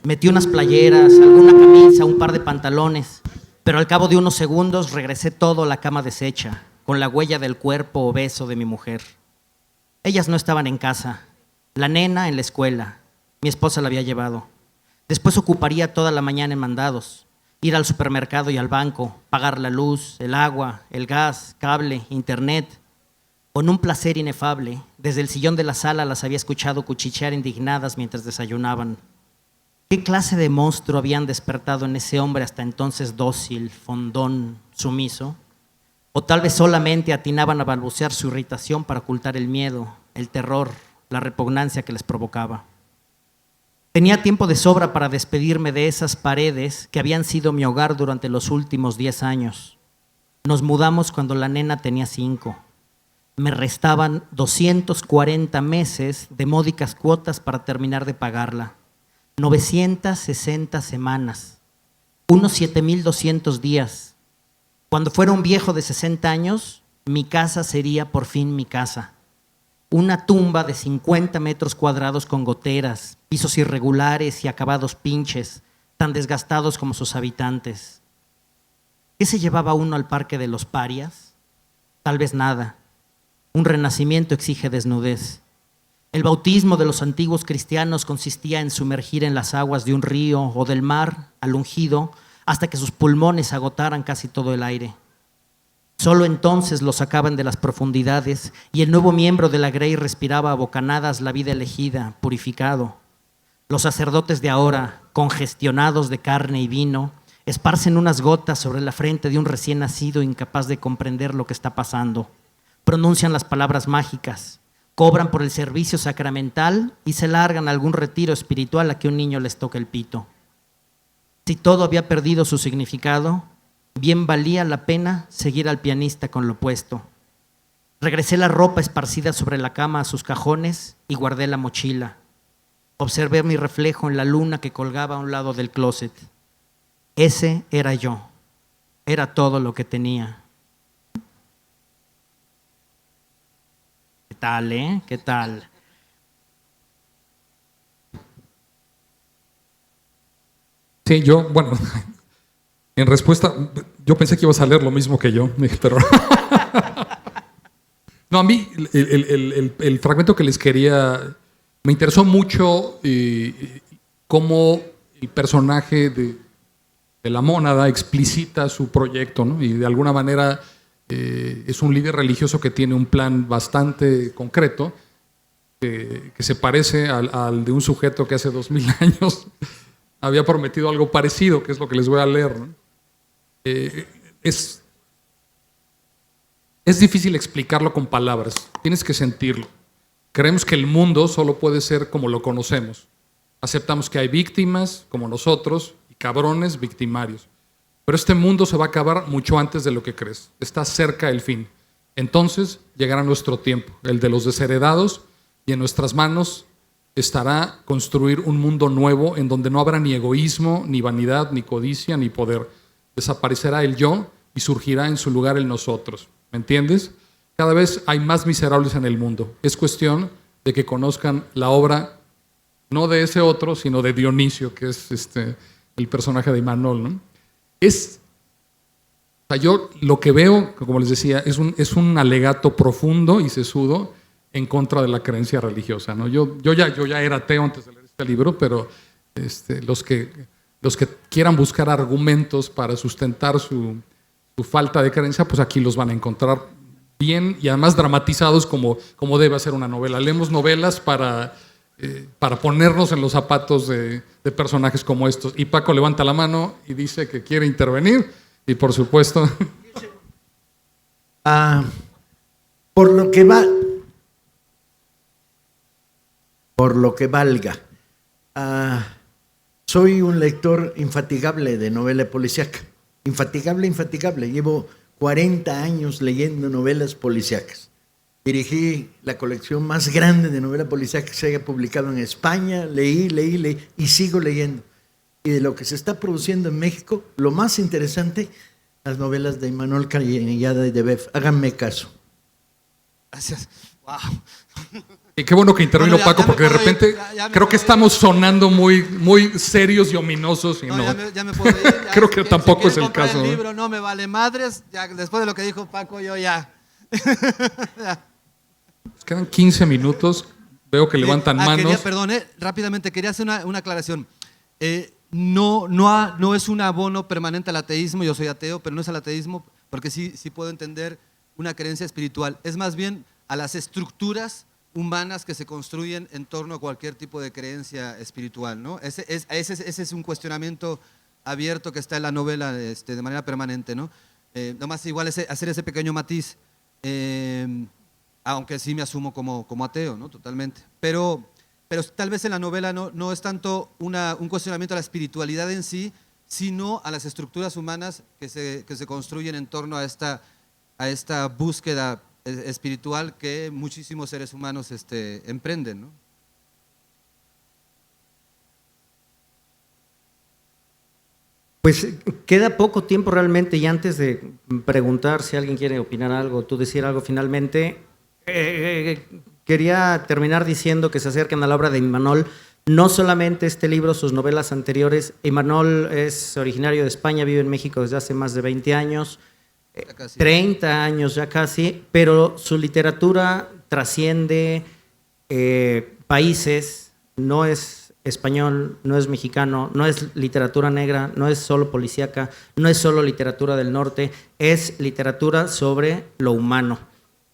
Metí unas playeras, alguna camisa, un par de pantalones. Pero al cabo de unos segundos regresé todo a la cama deshecha, con la huella del cuerpo obeso de mi mujer. Ellas no estaban en casa. La nena en la escuela. Mi esposa la había llevado. Después ocuparía toda la mañana en mandados. Ir al supermercado y al banco, pagar la luz, el agua, el gas, cable, internet. Con un placer inefable, desde el sillón de la sala las había escuchado cuchichear indignadas mientras desayunaban. ¿Qué clase de monstruo habían despertado en ese hombre hasta entonces dócil, fondón, sumiso? O tal vez solamente atinaban a balbucear su irritación para ocultar el miedo, el terror, la repugnancia que les provocaba. Tenía tiempo de sobra para despedirme de esas paredes que habían sido mi hogar durante los últimos 10 años. Nos mudamos cuando la nena tenía 5. Me restaban 240 meses de módicas cuotas para terminar de pagarla. 960 semanas. Unos 7,200 días. Cuando fuera un viejo de 60 años, mi casa sería por fin mi casa. Una tumba de 50 metros cuadrados con goteras, pisos irregulares y acabados pinches, tan desgastados como sus habitantes. ¿Qué se llevaba uno al parque de los parias? Tal vez nada. Un renacimiento exige desnudez. El bautismo de los antiguos cristianos consistía en sumergir en las aguas de un río o del mar al ungido hasta que sus pulmones agotaran casi todo el aire. Solo entonces lo sacaban de las profundidades y el nuevo miembro de la Grey respiraba a bocanadas la vida elegida, purificado. Los sacerdotes de ahora, congestionados de carne y vino, esparcen unas gotas sobre la frente de un recién nacido incapaz de comprender lo que está pasando. Pronuncian las palabras mágicas, cobran por el servicio sacramental y se largan a algún retiro espiritual a que un niño les toque el pito. Si todo había perdido su significado, bien valía la pena seguir al pianista con lo puesto. Regresé la ropa esparcida sobre la cama a sus cajones y guardé la mochila. Observé mi reflejo en la luna que colgaba a un lado del closet. Ese era yo. Era todo lo que tenía. ¿Qué tal, ¿Qué tal? Sí, bueno, en respuesta, yo pensé que ibas a leer lo mismo que yo, pero... No, a mí el fragmento que les quería... Me interesó mucho cómo el personaje de la mónada explicita su proyecto, ¿no? Y de alguna manera es un líder religioso que tiene un plan bastante concreto, que se parece al de un sujeto que hace 2000 años había prometido algo parecido, que es lo que les voy a leer, ¿no? Es difícil explicarlo con palabras, tienes que sentirlo. Creemos que el mundo solo puede ser como lo conocemos. Aceptamos que hay víctimas, como nosotros, y cabrones victimarios. Pero este mundo se va a acabar mucho antes de lo que crees. Está cerca el fin. Entonces llegará nuestro tiempo, el de los desheredados, y en nuestras manos estará construir un mundo nuevo en donde no habrá ni egoísmo, ni vanidad, ni codicia, ni poder. Desaparecerá el yo y surgirá en su lugar el nosotros. ¿Me entiendes? Cada vez hay más miserables en el mundo. Es cuestión de que conozcan la obra, no de ese otro, sino de Dionisio, que es el personaje de Imanol, ¿no? O sea, yo lo que veo, como les decía, es un alegato profundo y sesudo en contra de la creencia religiosa, ¿no? Yo ya era ateo antes de leer este libro, pero los que quieran buscar argumentos para sustentar su falta de creencia, pues aquí los van a encontrar bien y además dramatizados como debe ser una novela. Leemos novelas para ponernos en los zapatos de personajes como estos. Y Paco levanta la mano y dice que quiere intervenir y por supuesto... Por lo que valga. Soy un lector infatigable de novela policíaca. Infatigable. Llevo 40 años leyendo novelas policíacas. Dirigí la colección más grande de novela policíaca que se haya publicado en España. Leí y sigo leyendo. Y de lo que se está produciendo en México, lo más interesante, las novelas de Imanol Callada y de Beff. Háganme caso. Gracias. Wow. Y qué bueno que intervino Paco, porque de repente creo que estamos sonando muy serios y ominosos. Y no, ya me puedo ir. Creo que tampoco es el comprar caso. El libro no me vale madres. Ya, después de lo que dijo Paco, yo ya. Nos quedan 15 minutos. Veo que levantan manos. Perdón, rápidamente, quería hacer una aclaración. No es un abono permanente al ateísmo. Yo soy ateo, pero no es al ateísmo, porque sí puedo entender una creencia espiritual. Es más bien a las estructuras humanas que se construyen en torno a cualquier tipo de creencia espiritual, ¿no? Ese es un cuestionamiento abierto que está en la novela de manera permanente, ¿no? Nomás igual hacer ese pequeño matiz, aunque sí me asumo como ateo, ¿no? Totalmente. Pero tal vez en la novela no es tanto un cuestionamiento a la espiritualidad en sí, sino a las estructuras humanas que se construyen en torno a esta búsqueda espiritual que muchísimos seres humanos emprenden, ¿no? Pues queda poco tiempo realmente y antes de preguntar si alguien quiere opinar algo, tú decir algo finalmente, quería terminar diciendo que se acercan a la obra de Imanol. No solamente este libro, sus novelas anteriores. Imanol es originario de España, vive en México desde hace más de 20 años. 30 años ya casi, pero su literatura trasciende países, no es español, no es mexicano, no es literatura negra, no es solo policíaca, no es solo literatura del norte, es literatura sobre lo humano.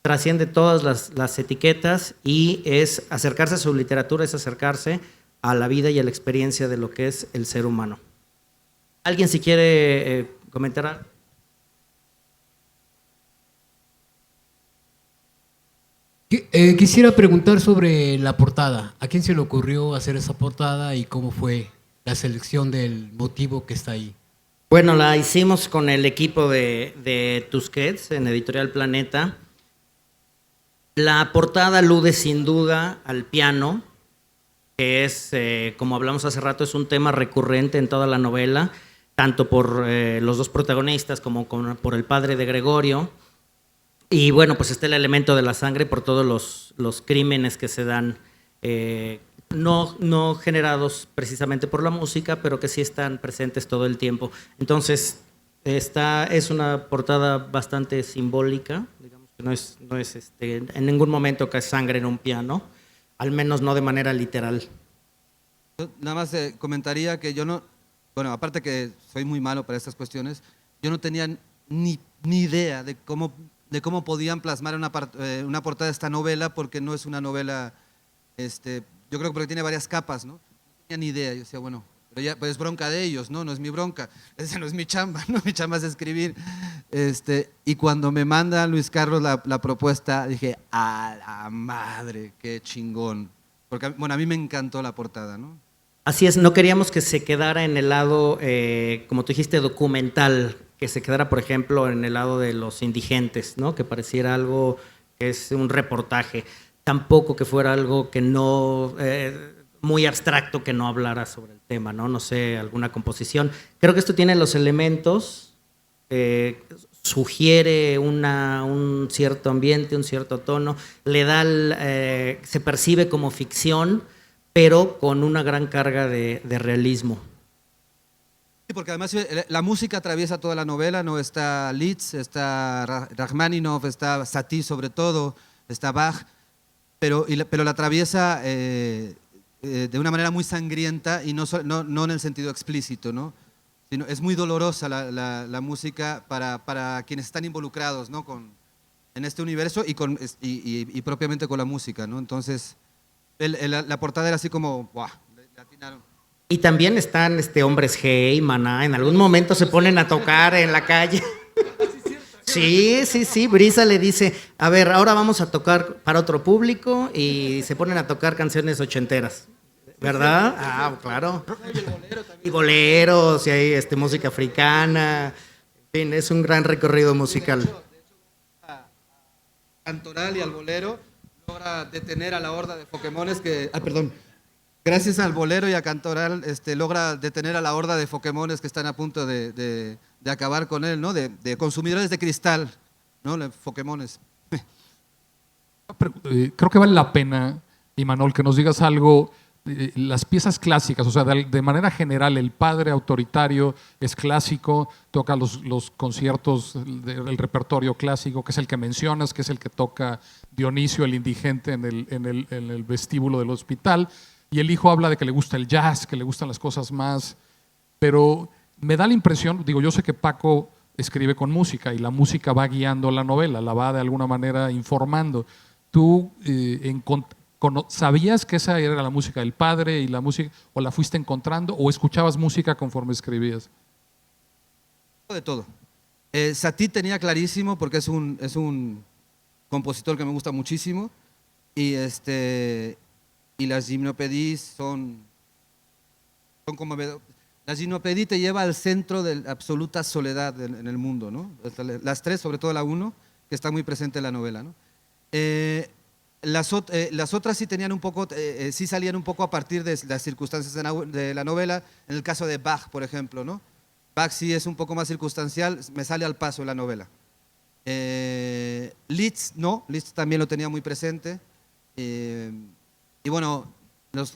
Trasciende todas las etiquetas y es acercarse a su literatura, es acercarse a la vida y a la experiencia de lo que es el ser humano. ¿Alguien si quiere comentar algo? Quisiera preguntar sobre la portada. ¿A quién se le ocurrió hacer esa portada y cómo fue la selección del motivo que está ahí? Bueno, la hicimos con el equipo de Tusquets en Editorial Planeta. La portada alude sin duda al piano, que es, como hablamos hace rato, es un tema recurrente en toda la novela, tanto por los dos protagonistas como por el padre de Gregorio. Y bueno, pues está el elemento de la sangre por todos los crímenes que se dan, no generados precisamente por la música, pero que sí están presentes todo el tiempo. Entonces, es una portada bastante simbólica, digamos que no es en ningún momento que es sangre en un piano, al menos no de manera literal. Yo nada más comentaría que yo no, bueno, aparte que soy muy malo para estas cuestiones, yo no tenía ni idea de cómo podían plasmar una portada de esta novela, porque no es una novela, yo creo que porque tiene varias capas, ¿no? No tenía ni idea, yo decía, bueno, pero ya pues es bronca de ellos, no es mi bronca, esa no es mi chamba, ¿no? Mi chamba es escribir. Y cuando me manda Luis Carlos la propuesta, dije, a la madre, qué chingón. Porque, bueno, a mí me encantó la portada, ¿no? Así es, no queríamos que se quedara en el lado, como tú dijiste, documental, que se quedara, por ejemplo, en el lado de los indigentes, ¿no? Que pareciera algo que es un reportaje. Tampoco que fuera algo que no, muy abstracto, que no hablara sobre el tema, ¿no? No sé, alguna composición. Creo que esto tiene los elementos, sugiere un cierto ambiente, un cierto tono, le da, se percibe como ficción, pero con una gran carga de realismo. Sí, porque además la música atraviesa toda la novela, ¿no? Está Liszt, está Rachmaninoff, está Satie sobre todo, está Bach, pero la atraviesa de una manera muy sangrienta y no en el sentido explícito, ¿no? Sino es muy dolorosa la música para quienes están involucrados, ¿no? En este universo y propiamente con la música, ¿no? Entonces, la portada era así como, ¡buah! Le atinaron. Y también están hombres G y Maná, en algún momento se ponen a tocar en la calle. Sí, sí, sí, Brisa le dice, a ver, ahora vamos a tocar para otro público y se ponen a tocar canciones ochenteras, ¿verdad? Ah, claro. Y boleros, y hay música africana, en fin, es un gran recorrido musical. Cantoral y al bolero logra detener a la horda de Pokémones que... perdón. Gracias al bolero y a Cantoral logra detener a la horda de Pokémones que están a punto de acabar con él, ¿no? De consumidores de cristal, ¿no? Pokémones. Creo que vale la pena, Imanol, que nos digas algo. Las piezas clásicas, o sea, de manera general, el padre autoritario es clásico, toca los conciertos del repertorio clásico, que es el que mencionas, que es el que toca Dionisio, el indigente, en el vestíbulo del hospital. Y el hijo habla de que le gusta el jazz, que le gustan las cosas más, pero me da la impresión, digo, yo sé que Paco escribe con música y la música va guiando la novela, la va de alguna manera informando. ¿Tú sabías que esa era la música del padre y la música, o la fuiste encontrando, o escuchabas música conforme escribías? De todo. Satie tenía clarísimo, porque es un compositor que me gusta muchísimo, y las gimnopédies son conmovedoras. La gimnopédie te lleva al centro de la absoluta soledad en el mundo, ¿no? Las tres, sobre todo la uno, que está muy presente en la novela, ¿no? Las otras sí tenían un poco, sí salían un poco a partir de las circunstancias de la novela. En el caso de Bach, por ejemplo, ¿no? Bach sí es un poco más circunstancial, me sale al paso en la novela. Liszt no, Liszt también lo tenía muy presente. Y bueno,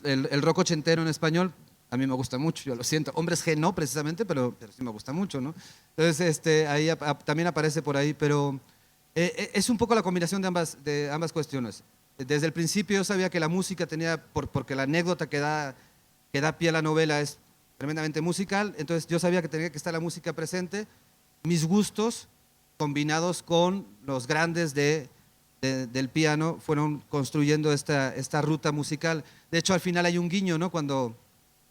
el rock ochentero en español a mí me gusta mucho, yo lo siento. Hombres G no precisamente, pero sí me gusta mucho, ¿no? Entonces ahí también aparece por ahí, pero es un poco la combinación de ambas cuestiones. Desde el principio yo sabía que la música tenía, porque la anécdota que da pie a la novela es tremendamente musical, entonces yo sabía que tenía que estar la música presente, mis gustos combinados con los grandes del piano fueron construyendo esta ruta musical. De hecho, al final hay un guiño, ¿no? Cuando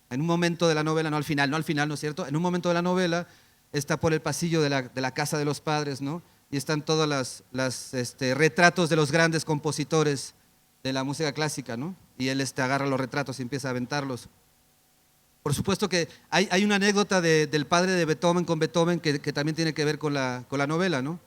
en un momento de la novela, no al final, ¿no es cierto? En un momento de la novela está por el pasillo de la casa de los padres, ¿no? Y están todos los retratos de los grandes compositores de la música clásica, ¿no? Y él agarra los retratos y empieza a aventarlos. Por supuesto que hay una anécdota del padre de Beethoven con Beethoven que también tiene que ver con la novela, ¿no?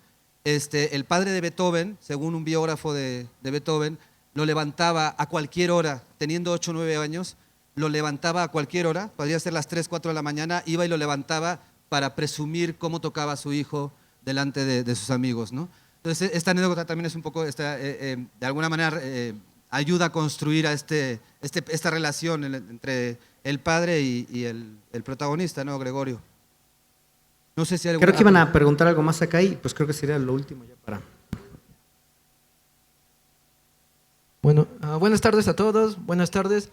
El padre de Beethoven, según un biógrafo de Beethoven, lo levantaba a cualquier hora, teniendo 8 o 9 años, lo levantaba a cualquier hora, podría ser las 3, 4 de la mañana, iba y lo levantaba para presumir cómo tocaba a su hijo delante de sus amigos, ¿no? Entonces, esta anécdota también es un poco, de alguna manera, ayuda a construir a esta relación entre el padre y el protagonista, ¿no? Gregorio. No sé si hay Creo que iban a preguntar algo más acá y pues creo que sería lo último ya para... Bueno, buenas tardes a todos, buenas tardes.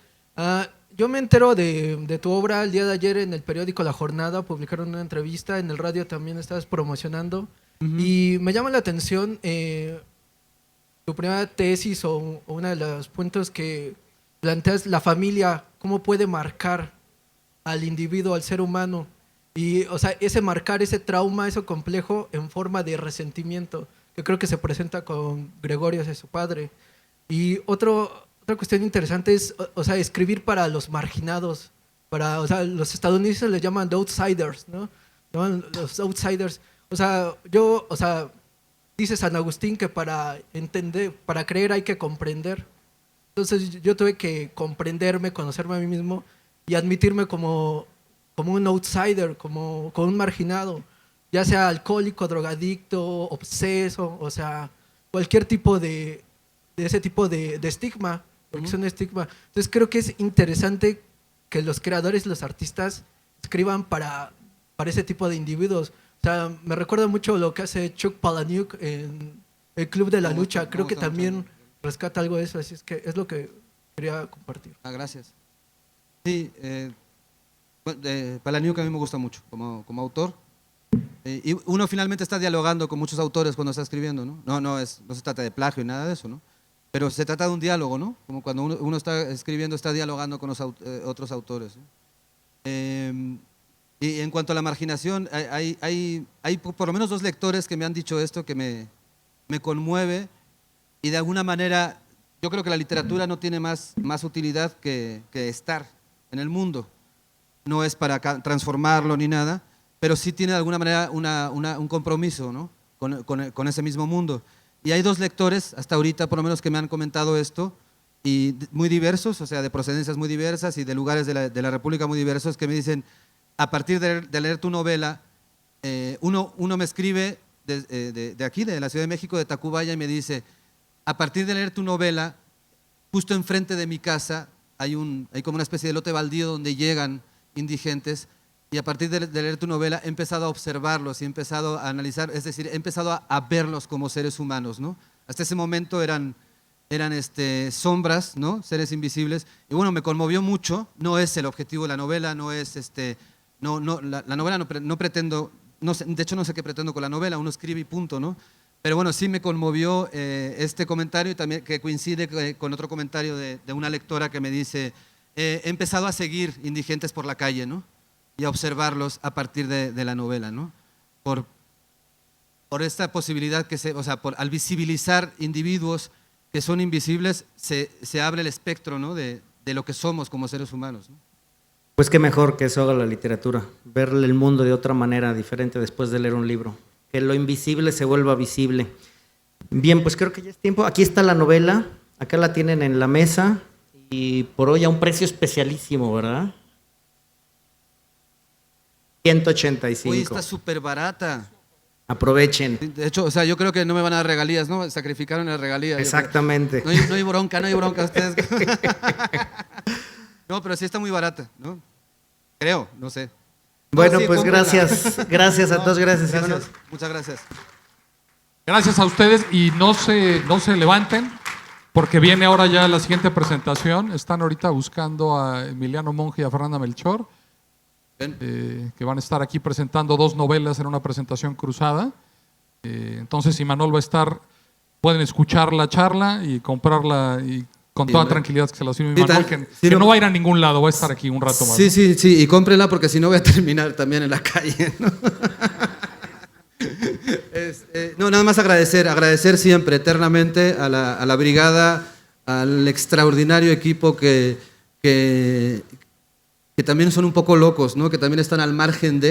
Yo me entero de tu obra el día de ayer en el periódico La Jornada, publicaron una entrevista, en el radio también estabas promocionando, y me llama la atención tu primera tesis o uno de los puntos que planteas, la familia, cómo puede marcar al individuo, al ser humano. Y, o sea, ese marcar ese trauma, eso complejo en forma de resentimiento, que creo que se presenta con Gregorio hacia su padre. Y otra cuestión interesante es, o sea, escribir para los marginados. o sea, los estadounidenses les llaman the outsiders, ¿no? Llaman los outsiders. O sea, dice San Agustín que para entender, para creer hay que comprender. Entonces yo tuve que comprenderme, conocerme a mí mismo y admitirme como un outsider, como un marginado, ya sea alcohólico, drogadicto, obseso, o sea, cualquier tipo de ese tipo de estigma, porque es un estigma. Entonces creo que es interesante que los creadores, los artistas, escriban para ese tipo de individuos. O sea, me recuerda mucho lo que hace Chuck Palahniuk en el Club de la Lucha. Creo que también rescata algo de eso, así es que es lo que quería compartir. Gracias. Sí, Palahniuk a mí me gusta mucho como autor. Y uno finalmente está dialogando con muchos autores cuando está escribiendo, ¿no? No se trata de plagio ni nada de eso, ¿no? Pero se trata de un diálogo, ¿no? Como cuando uno está escribiendo, está dialogando con los otros autores, ¿no? Y en cuanto a la marginación, hay por lo menos 2 lectores que me han dicho esto, que me conmueve, y de alguna manera yo creo que la literatura no tiene más utilidad que estar en el mundo. No es para transformarlo ni nada, pero sí tiene de alguna manera un compromiso, ¿no? con ese mismo mundo. Y hay 2 lectores, hasta ahorita por lo menos, que me han comentado esto, y muy diversos, o sea, de procedencias muy diversas y de lugares de la República muy diversos, que me dicen, a partir de leer tu novela, uno me escribe de aquí, de la Ciudad de México, de Tacubaya, y me dice, a partir de leer tu novela, justo enfrente de mi casa hay como una especie de lote baldío donde llegan indigentes, y a partir de leer tu novela he empezado a observarlos y he empezado a analizar, es decir, he empezado a verlos como seres humanos, ¿no? Hasta ese momento eran sombras, ¿no? Seres invisibles, y bueno, me conmovió mucho. No es el objetivo de la novela, no es la novela no pretendo, no sé, de hecho no sé qué pretendo con la novela, uno escribe y punto, ¿no? Pero bueno, sí me conmovió este comentario, y también que coincide con otro comentario de una lectora que me dice, he empezado a seguir indigentes por la calle, ¿no? Y a observarlos a partir de la novela, ¿no? Por esta posibilidad al visibilizar individuos que son invisibles, se abre el espectro, ¿no? de lo que somos como seres humanos, ¿no? Pues qué mejor que eso haga la literatura, ver el mundo de otra manera diferente después de leer un libro, que lo invisible se vuelva visible. Bien, pues creo que ya es tiempo. Aquí está la novela, acá la tienen en la mesa, y por hoy a un precio especialísimo, ¿verdad? 185. Uy, está súper barata. Aprovechen. De hecho, o sea, yo creo que no me van a dar regalías, ¿no? Sacrificaron las regalías. Exactamente. No hay bronca ustedes. No, pero sí está muy barata, ¿no? Creo, no sé. Bueno, sí, pues cómprenla. Gracias a todos, gracias. Muchas gracias. Gracias a ustedes, y no se levanten, porque viene ahora ya la siguiente presentación. Están ahorita buscando a Emiliano Monge y a Fernanda Melchor, que van a estar aquí presentando 2 novelas en una presentación cruzada. Entonces, Imanol va a estar, pueden escuchar la charla y comprarla, y con toda tranquilidad que se la sirve Imanol, que no va a ir a ningún lado, va a estar aquí un rato más. Sí, y cómprenla, porque si no voy a terminar también en la calle, ¿no? No, nada más agradecer siempre, eternamente, a la brigada, al extraordinario equipo que también son un poco locos, ¿no? Que también están al margen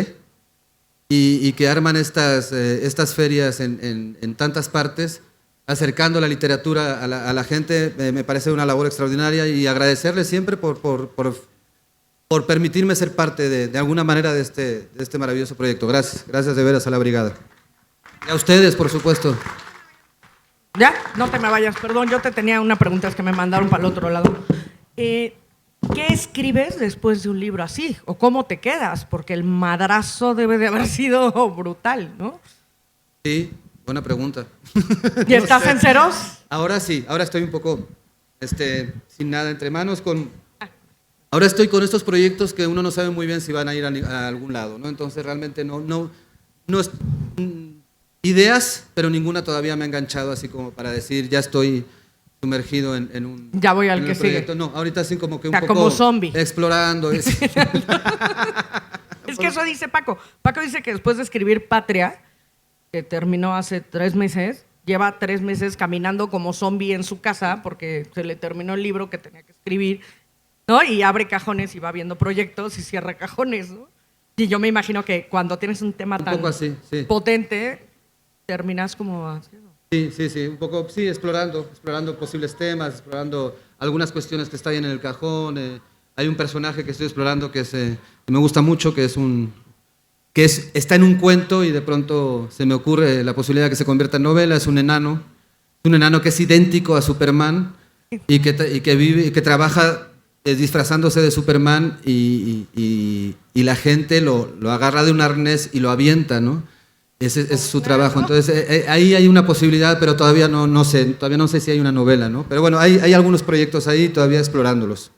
y que arman estas ferias en tantas partes, acercando la literatura a la gente. Me parece una labor extraordinaria, y agradecerles siempre por permitirme ser parte de alguna manera de este maravilloso proyecto. Gracias de veras a la brigada. Y a ustedes, por supuesto. Ya, no te me vayas, perdón, yo te tenía una pregunta, es que me mandaron para el otro lado. ¿Qué escribes después de un libro así? ¿O cómo te quedas? Porque el madrazo debe de haber sido brutal, ¿no? Sí, buena pregunta. ¿Y estás en ceros? Ahora sí, ahora estoy un poco sin nada entre manos. Ahora estoy con estos proyectos que uno no sabe muy bien si van a ir a algún lado, ¿no? Entonces realmente no es, ideas, pero ninguna todavía me ha enganchado así como para decir, ya estoy sumergido en un Ya voy al en que el proyecto. sigue. No, ahorita así como que un O sea, poco como zombie. explorando. Es que eso dice Paco. Paco dice que después de escribir Patria, que terminó hace 3 meses, lleva 3 meses caminando como zombie en su casa porque se le terminó el libro que tenía que escribir ¿no? Y abre cajones y va viendo proyectos y cierra cajones, ¿no? Y yo me imagino que cuando tienes un tema Un tan poco así, sí. potente, terminas como así, ¿no? Sí, un poco, sí, explorando posibles temas, explorando algunas cuestiones que están ahí en el cajón. Hay un personaje que estoy explorando que me gusta mucho, está en un cuento y de pronto se me ocurre la posibilidad de que se convierta en novela. Es un enano que es idéntico a Superman y que vive, y que trabaja disfrazándose de Superman y la gente lo agarra de un arnés y lo avienta, ¿no? Ese es su trabajo. Entonces, ahí hay una posibilidad, pero todavía no sé si hay una novela, ¿no? Pero bueno, hay algunos proyectos ahí, todavía explorándolos.